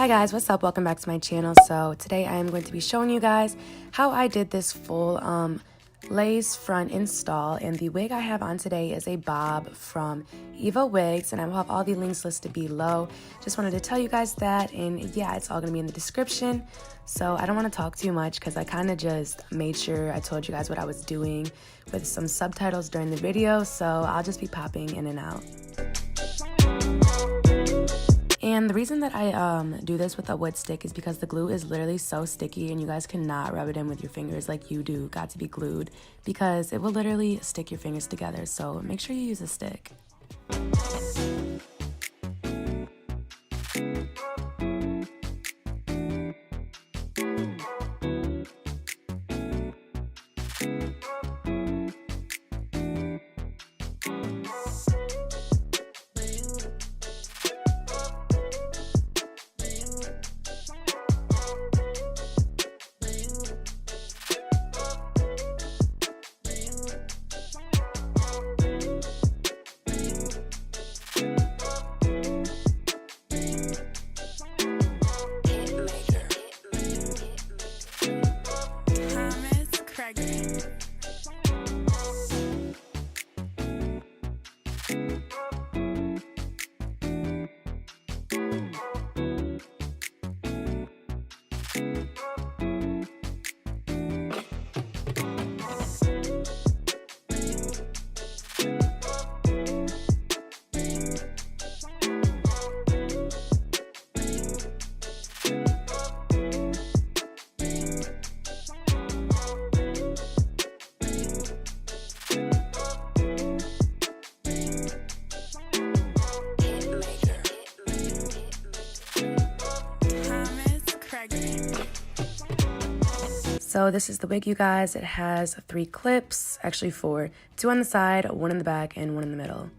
guys, what's up? Welcome back to my channel. So today I am going to be showing you guys how I did this full lace front install, and the wig I have on today is a bob from Evawigs, and I will have all the links listed below. Just wanted to tell you guys that, and yeah, it's all gonna be in the description. So I don't want to talk too much because I kind of just made sure I told you guys what I was doing with some subtitles during the video, so I'll just be popping in and out. And the reason that I do this with a wood stick is because the glue is literally so sticky and you guys cannot rub it in with your fingers like you do Got to Be Glued, because it will literally stick your fingers together. So make sure you use a stick. So this is the wig, you guys. It has 3 clips, actually 4, 2 on the side, 1 in the back, and 1 in the middle.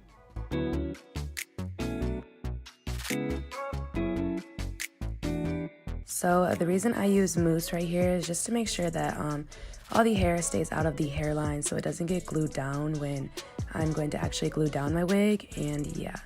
So the reason I use mousse right here is just to make sure that all the hair stays out of the hairline so it doesn't get glued down when I'm going to actually glue down my wig, and yeah.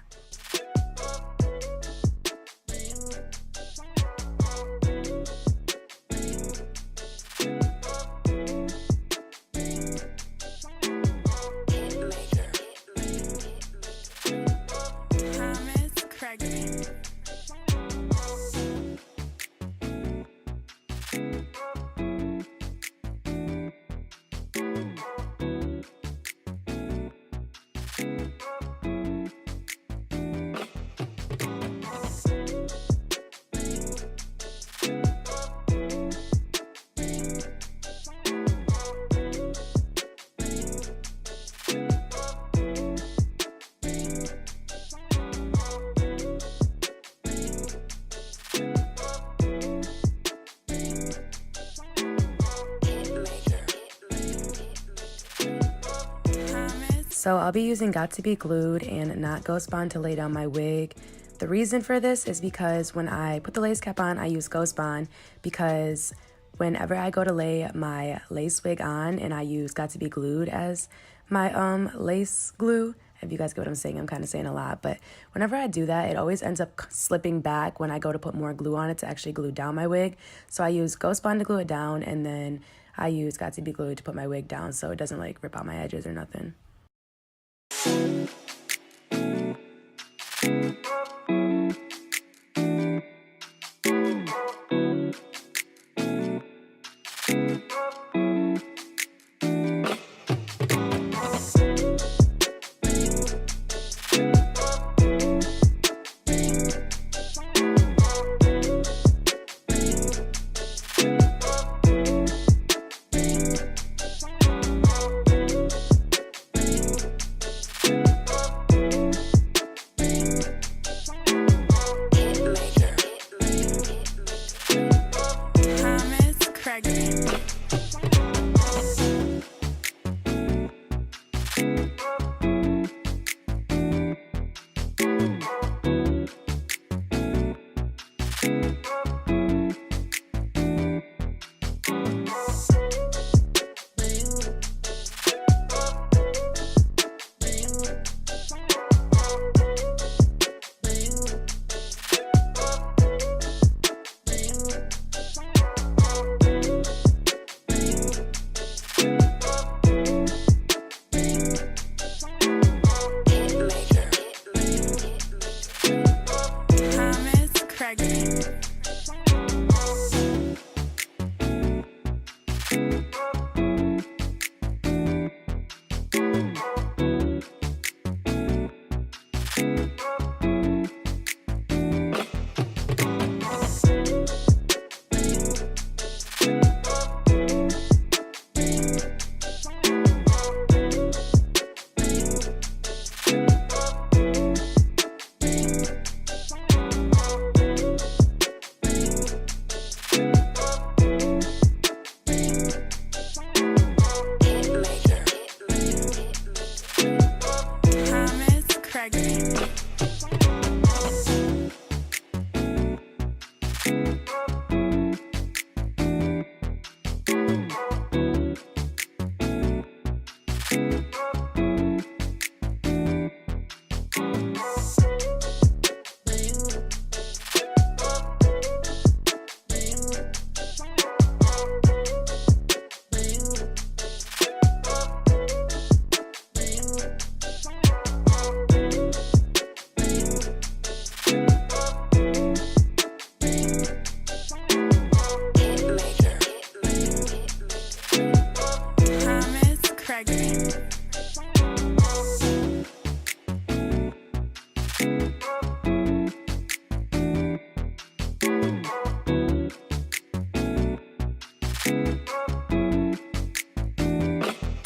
So I'll be using Got to Be Glued and not Ghost Bond to lay down my wig. The reason for this is because when I put the lace cap on, I use Ghost Bond, because whenever I go to lay my lace wig on and I use Got to Be Glued as my lace glue, if you guys get what I'm saying, I'm kind of saying a lot, but whenever I do that, it always ends up slipping back when I go to put more glue on it to actually glue down my wig. So I use Ghost Bond to glue it down, and then I use Got to Be Glued to put my wig down so it doesn't like rip out my edges or nothing.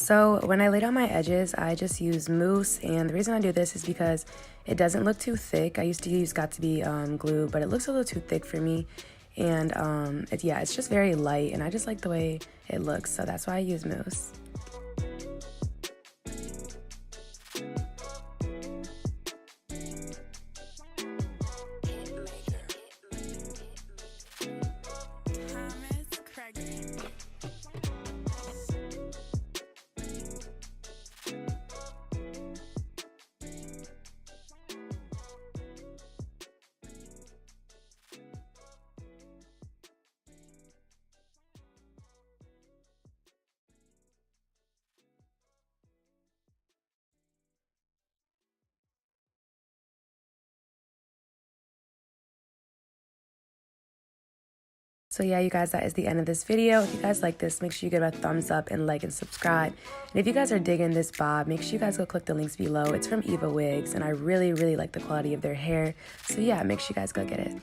So when I laid on my edges, I just use mousse, and the reason I do this is because it doesn't look too thick. I used to use Got2b glue, but it looks a little too thick for me, and it's just very light, and I just like the way it looks, so that's why I use mousse. So yeah, you guys, that is the end of this video. If you guys like this, make sure you give it a thumbs up and like and subscribe. And if you guys are digging this bob, make sure you guys go click the links below. It's from Evawigs, and I really, really like the quality of their hair. So yeah, make sure you guys go get it.